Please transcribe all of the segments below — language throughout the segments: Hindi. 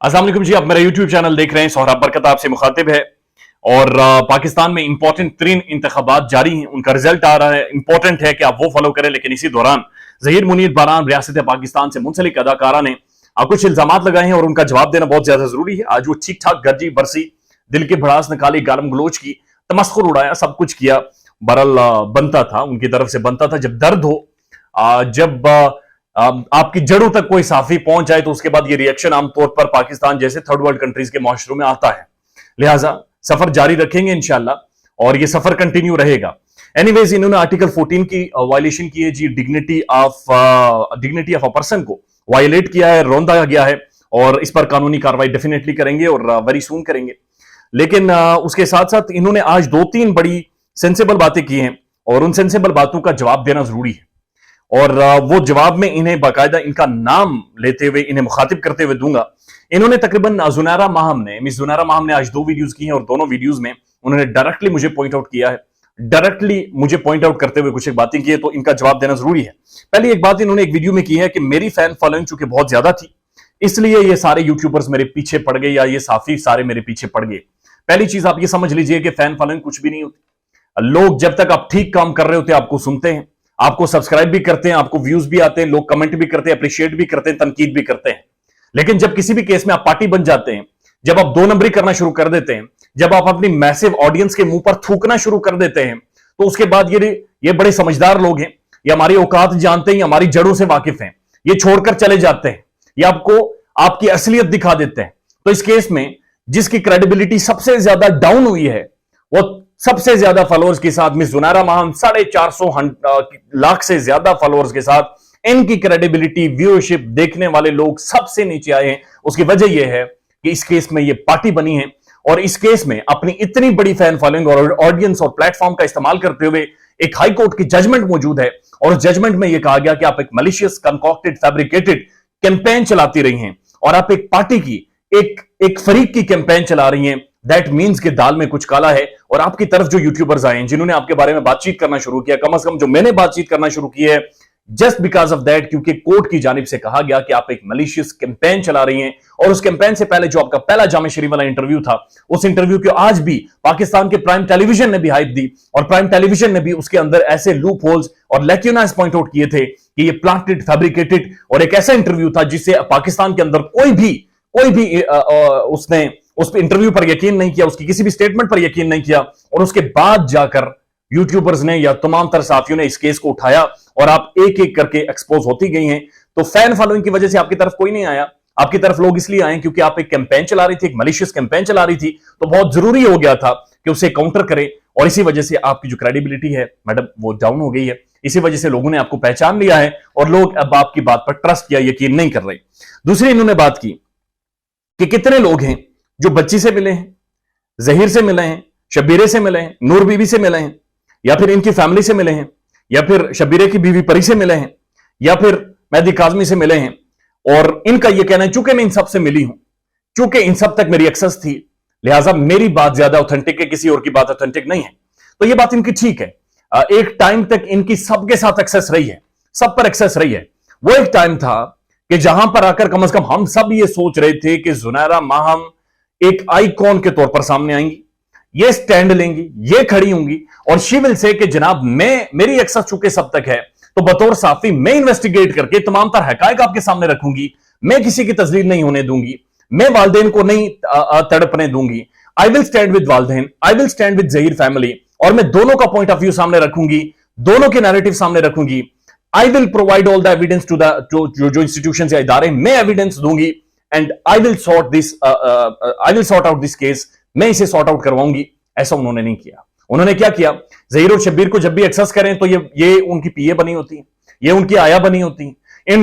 अस्सलाम वालेकुम जी, आप मेरा यूट्यूब चैनल देख रहे हैं। सोहराब बरकत आपसे मुखातिब है। और पाकिस्तान में इंपॉर्टेंट तरीन इंतखाबात जारी हैं, उनका रिजल्ट आ रहा है। इंपॉर्टेंट है कि आप वो फॉलो करें। लेकिन इसी दौरान ज़हीर मुनीर बारान रियासत पाकिस्तान से मुंसलिक अदाकारा ने कुछ इल्जामात लगाए हैं और उनका जवाब देना बहुत ज्यादा जरूरी है। आज वो ठीक ठाक गर्जी बरसी, दिल की भड़ास निकाली, गालम गलोच की, तमस्खुर उड़ाया, सब कुछ किया। बहरहाल बनता था, उनकी तरफ से बनता था। जब दर्द हो, जब आपकी जड़ों तक कोई साफी पहुंच जाए तो उसके बाद ये रिएक्शन आमतौर पर पाकिस्तान जैसे थर्ड वर्ल्ड कंट्रीज के माशरों में आता है। लिहाजा सफर जारी रखेंगे इंशाल्लाह और ये सफर कंटिन्यू रहेगा। एनीवेज, इन्होंने आर्टिकल 14 की वायलेशन की है जी। डिग्निटी ऑफ अ पर्सन को वायलेट किया है, रौंदा गया है और इस पर कानूनी कार्रवाई डेफिनेटली करेंगे और वेरी सून करेंगे। लेकिन उसके साथ साथ इन्होंने आज दो तीन बड़ी सेंसेबल बातें की हैं और उन सेंसेबल बातों का जवाब देना जरूरी है। और वो जवाब में इन्हें बाकायदा इनका नाम लेते हुए, इन्हें मुखातिब करते हुए दूंगा। इन्होंने तकरीबन मिस जुनैरा माहम ने आज दो वीडियोस की हैं और दोनों वीडियोस में उन्होंने डायरेक्टली मुझे पॉइंट आउट किया है। डायरेक्टली मुझे पॉइंट आउट करते हुए कुछ एक बातें की है, तो इनका जवाब देना जरूरी है। पहली एक बात इन्होंने एक वीडियो में की है कि मेरी फैन फॉलोइंग चूंकि बहुत ज्यादा थी, इसलिए ये सारे यूट्यूबर्स मेरे पीछे पड़ गए, या ये साफी सारे मेरे पीछे पड़ गए। पहली चीज आप ये समझ लीजिए कि फैन फॉलोइंग कुछ भी नहीं होती। लोग जब तक आप ठीक काम कर रहे होते हैं आपको सुनते हैं, आपको सब्सक्राइब भी करते हैं, आपको व्यूज भी आते हैं, लोग कमेंट भी करते हैं, अप्रिशिएट भी करते हैं, तनकीद भी करते हैं। लेकिन जब किसी भी केस में आप पार्टी बन जाते हैं, जब आप दो नंबरी करना शुरू कर देते हैं, जब आप अपनी मैसिव ऑडियंस के मुंह पर थूकना शुरू कर देते हैं, तो उसके बाद ये बड़े समझदार लोग हैं, ये हमारी औकात जानते हैं, हमारी जड़ों से वाकिफ हैं, ये छोड़कर चले जाते हैं, ये आपको आपकी असलियत दिखा देते हैं। तो इस केस में जिसकी क्रेडिबिलिटी सबसे ज्यादा डाउन हुई है, वो सबसे ज्यादा फॉलोअर्स के साथ मिस जुनैरा माहम 450 लाख से ज्यादा फॉलोअर्स के साथ इनकी क्रेडिबिलिटी, व्यूअरशिप, देखने वाले लोग सबसे नीचे आए हैं। उसकी वजह यह है कि इस केस में ये पार्टी बनी है और इस केस में अपनी इतनी बड़ी फैन फॉलोइंग और ऑडियंस और प्लेटफॉर्म का इस्तेमाल करते हुए एक हाई कोर्ट की जजमेंट मौजूद है और उस जजमेंट में यह कहा गया कि आप एक मलिशियस, कंकॉक्टेड, फैब्रिकेटेड कैंपेन चलाती रही हैं और आप एक पार्टी की, एक फरीक की कैंपेन चला रही हैं। दैट मीन्स कि दाल में कुछ काला है। और आपकी तरफ जो यूट्यूबर्स आए हैं, जिन्होंने आपके बारे में बातचीत करना शुरू किया, कम से कम जो मैंने बातचीत करना शुरू की है, जस्ट बिकॉज ऑफ दैट, क्योंकि कोर्ट की जानिब से कहा गया कि आप एक मलिशियस कैंपेन चला रही हैं। और उस कैंपेन से पहले जो आपका पहला जामे शरीफ वाला इंटरव्यू था, उस इंटरव्यू को आज भी पाकिस्तान के प्राइम टेलीविजन ने भी हाइप दी और प्राइम टेलीविजन ने भी उसके अंदर ऐसे लूप होल्स और लेक्यूनास पॉइंट आउट किए थे कि ये प्लांटेड, फैब्रिकेटेड और एक ऐसा इंटरव्यू था जिससे पाकिस्तान के अंदर कोई भी उसने उस इंटरव्यू पर यकीन नहीं किया, उसकी किसी भी स्टेटमेंट पर यकीन नहीं किया। और उसके बाद जाकर यूट्यूबर्स ने या तमाम तर साथियों ने इस केस को उठाया और आप एक एक करके एक्सपोज होती गई हैं। तो फैन फॉलोइंग की वजह से आपकी तरफ कोई नहीं आया, आपकी तरफ लोग इसलिए आए क्योंकि आप एक कैंपेन चला रही थी, एक मलिशियस कैंपेन चला रही थी। तो बहुत जरूरी हो गया था कि उसे काउंटर करें और इसी वजह से आपकी जो क्रेडिबिलिटी है मैडम, वो डाउन हो गई है। इसी वजह से लोगों ने आपको पहचान लिया है और लोग अब आपकी बात पर ट्रस्ट या यकीन नहीं कर रहे। दूसरी इन्होंने बात की कि कितने लोग हैं जो बच्ची से मिले हैं, जहीर से मिले हैं, शबीरे से मिले हैं, नूर बीबी से मिले हैं, या फिर इनकी फैमिली से मिले हैं, या फिर शबीरे की बीवी परी से मिले हैं, या फिर मेहदी काजमी से मिले हैं। और इनका यह कहना है चूंकि मैं इन सब से मिली हूं, चूंकि इन सब तक मेरी एक्सेस थी, लिहाजा मेरी बात ज्यादा ऑथेंटिक है, किसी और की बात ऑथेंटिक नहीं है। तो यह बात इनकी ठीक है। एक टाइम तक इनकी सबके साथ एक्सेस रही है, सब पर एक्सेस रही है। वो एक टाइम था कि जहां पर आकर कम से कम हम सब ये सोच रहे थे कि जुनैरा माहम एक आइकॉन के तौर पर सामने आएंगी, ये स्टैंड लेंगी, ये खड़ी होंगी और शी विल से कि जनाब मेरी एक्सेस चूंकि सब तक है, तो बतौर साफी मैं इन्वेस्टिगेट करके तमाम तर हकायक आपके सामने रखूंगी, मैं किसी की तस्लील नहीं होने दूंगी, मैं वालदेन को नहीं तड़पने दूंगी। आई विल स्टैंड विद वालदेन, I will stand with Zaheer family, और मैं दोनों का पॉइंट ऑफ व्यू सामने रखूंगी, दोनों के नैरेटिव सामने रखूंगी। I will provide all the evidence to the जो इंस्टीट्यूशन या इदारे, मैं एविडेंस दूंगी and I will sort out this case, मैं इसे सॉर्ट आउट करवाऊंगी। ऐसा उन्होंने नहीं किया। उन्होंने क्या किया, जहीर और शब्बीर को जब भी एक्सेस करें तो ये उनकी पीए बनी होती है, ये उनकी आया बनी होती है।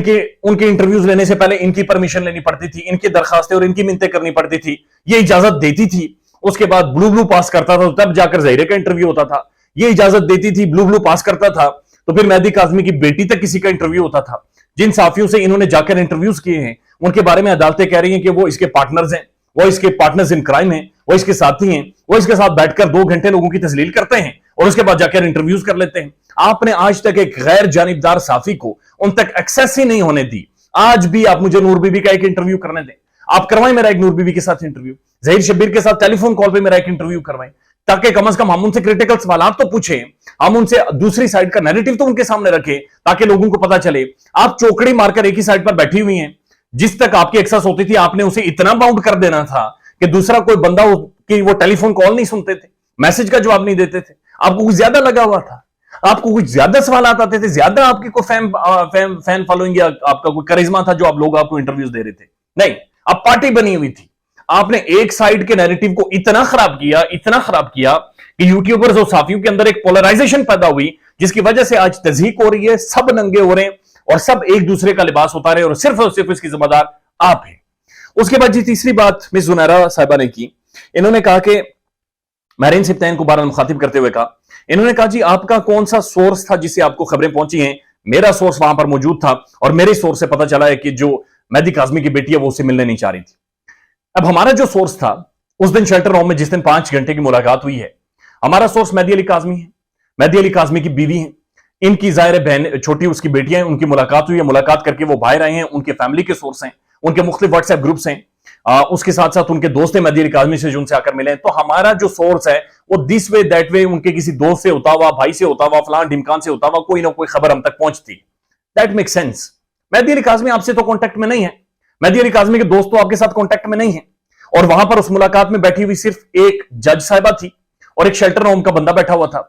उनके इंटरव्यूज लेने से पहले इनकी परमिशन लेनी पड़ती थी, इनकी दरखास्तें और इनकी मिन्नतें करनी पड़ती थी, ये इजाजत देती थी। उसके बाद ब्लू पास करता था, तब जाकर जहीर का इंटरव्यू होता था। ये इजाजत देती थी, ब्लू पास करता था, तो फिर मेहदी काजमी की बेटी तक किसी का इंटरव्यू होता था। जिन साफियों से इन्होंने जाकर इंटरव्यूज किए हैं, उनके बारे में अदालतें कह रही हैं कि वो इसके पार्टनर्स हैं, वो इसके पार्टनर्स इन क्राइम हैं, वो इसके साथी हैं, वो इसके साथ बैठकर 2 घंटे लोगों की तस्लील करते हैं और उसके बाद जाकर इंटरव्यूज कर लेते हैं। आपने आज तक एक गैर जानिबदार साफी को उन तक एक्सेस ही नहीं होने दी। आज भी आप मुझे नूर बीबी का एक इंटरव्यू करने दें, आप करवाएं मेरा एक नूर बीबी के साथ इंटरव्यू, जहीर शब्बीर के साथ टेलीफोन कॉल पे मेरा एक इंटरव्यू करवाएं, ताकि कम से कम हम उनसे क्रिटिकल सवाल तो पूछें, हम उनसे दूसरी साइड का नैरेटिव तो उनके सामने रखें, ताकि लोगों को पता चले। आप चौकड़ी मारकर एक ही साइड पर बैठी हुई हैं। जिस तक आपकी एक्सेस होती थी आपने उसे इतना बाउंड कर देना था कि दूसरा कोई बंदा कि वो टेलीफोन कॉल नहीं सुनते थे, मैसेज का जवाब नहीं देते थे। आपको कुछ ज्यादा लगा हुआ था, आपको कुछ ज्यादा सवाल आते थे, ज्यादा आपकी कोई फैन फॉलोइंग या आपका कोई करिश्मा था जो आप लोग आपको इंटरव्यूज दे रहे थे। नहीं, अब पार्टी बनी हुई थी। आपने एक साइड के नैरेटिव को इतना खराब किया कि यूट्यूबर्स और साथियों के अंदर एक पोलराइजेशन पैदा हुई, जिसकी वजह से आज तज़हीक हो रही है, सब नंगे हो रहे हैं और सब एक दूसरे का लिबास उतारे और सिर्फ इसकी जिम्मेदार आप हैं। उसके बाद जी तीसरी बात मिस जुनैरा साहिबा ने की, इन्होंने कहा कि महरीन सिप्तैन को बार मुखातिब करते हुए कहा, इन्होंने कहा जी आपका कौन सा सोर्स था जिससे आपको खबरें पहुंची हैं? मेरा सोर्स वहां पर मौजूद था और मेरे सोर्स से पता चला है कि जो मेहदी काज़मी की बेटी है वो उससे मिलने नहीं चाह रही थी। अब हमारा जो सोर्स था उस दिन शेल्टर होम में जिस दिन 5 घंटे की मुलाकात हुई है, हमारा सोर्स मेहदी अली काज़मी है, मेहदी अली काज़मी की बीवी है, इनकी जाहिर बहन छोटी उसकी बेटियां हैं, उनकी मुलाकात हुई है, मुलाकात करके वो बाहर आए हैं, उनके फैमिली के सोर्स हैं, उनके मुख्तलिफ व्हाट्सएप ग्रुप्स हैं, उसके साथ साथ उनके दोस्त हैं मेहदी अली काज़मी से जो उनसे आकर मिले हैं। तो हमारा जो सोर्स है वो दिस वे दैट वे उनके किसी दोस्त से होता हुआ, भाई से होता हुआ, फलां ढिमकान से होता हुआ कोई ना कोई खबर हम तक पहुंचती। That make sense. Mehdi Ali Kazmi आपसे तो कॉन्टैक्ट में नहीं है, मेहदी अली काज़मी के दोस्त तो आपके साथ कॉन्टैक्ट में नहीं है, और वहां पर उस मुलाकात में बैठी हुई सिर्फ एक जज साहिबा थी और एक शेल्टर होम का बंदा बैठा हुआ था।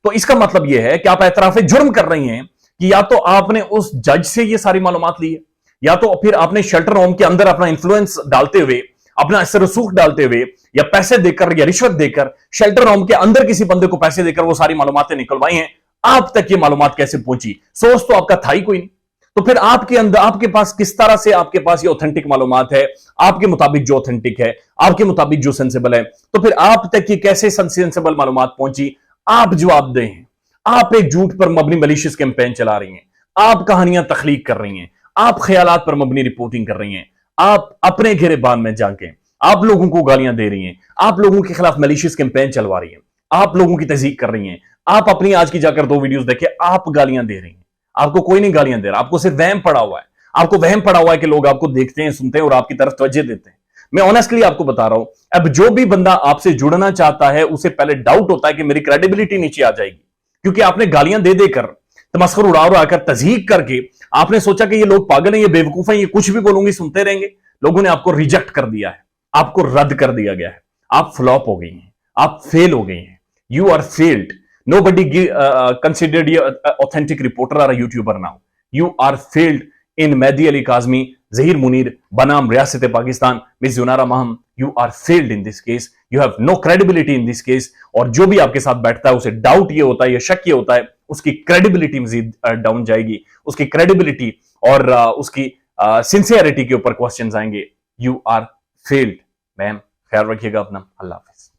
तो इसका मतलब यह है कि आप एतराफे जुर्म कर रही हैं कि या तो आपने उस जज से ये सारी मालूमात ली है, या तो फिर आपने शेल्टर होम के अंदर अपना इंफ्लुएंस डालते हुए, अपना असर रसूख डालते हुए, या पैसे देकर या रिश्वत देकर शेल्टर होम के अंदर किसी बंदे को पैसे देकर वो सारी मालूमातें निकलवाई हैं। आप तक ये मालूमात कैसे पहुंची? सोर्स तो आपका था ही कोई नहीं। तो फिर आपके अंदर, आपके पास किस तरह से आपके पास ये ऑथेंटिक मालूमात है, आपके मुताबिक जो ऑथेंटिक है, आपके मुताबिक जो सेंसिबल है, तो फिर आप तक ये कैसे सेंसिबल मालूमात पहुंची? आप जवाब दें। आप एक झूठ पर मबनी मलिशियस कैंपेन चला रही हैं, आप कहानियां तख्लीक कर रही हैं, आप ख्यालात पर मबनी रिपोर्टिंग कर रही हैं, आप अपने गिरेबान में जाके आप लोगों को गालियां दे रही हैं, आप लोगों के खिलाफ मलिशियस कैंपेन चलवा रही हैं, आप लोगों की तज़हीक कर रही हैं। आप अपनी आज की जाकर 2 वीडियोस देखिए, आप गालियां दे रही हैं। आपको कोई नहीं गालियां दे रहा, आपको सिर्फ वहम पड़ा हुआ है। आपको वहम पड़ा हुआ है कि लोग आपको देखते हैं, सुनते हैं और आपकी तरफ तवज्जो देते हैं। मैं ऑनेस्टली आपको बता रहा हूं, अब जो भी बंदा आपसे जुड़ना चाहता है उसे पहले डाउट होता है कि मेरी क्रेडिबिलिटी नीचे आ जाएगी, क्योंकि आपने गालियां दे देकर, तमस्खुर उड़ाकर, तज़हीक करके आपने सोचा कि ये लोग पागल हैं, ये बेवकूफ हैं, ये कुछ भी बोलूंगी सुनते रहेंगे। लोगों ने आपको रिजेक्ट कर दिया है, आपको रद्द कर दिया गया है, आप फ्लॉप हो गई हैं, आप फेल हो गई हैं। You are failed. Nobody considered you an authentic reporter or a YouTuber now. You are failed in Mehdi Ali Kazmi, Zahir Munir, Banam Riyasat Pakistan, Miss Junara Maham. You are failed in this case. You have no credibility in this case. और जो भी आपके साथ बैठता है उसे डाउट ये होता है या शक ये होता है, उसकी क्रेडिबिलिटी मजीद डाउन जाएगी, उसकी क्रेडिबिलिटी और उसकी सिंसियरिटी के ऊपर क्वेश्चंस आएंगे। You are failed. मैम ख्याल रखिएगा अपना। अल्लाह हाफिज।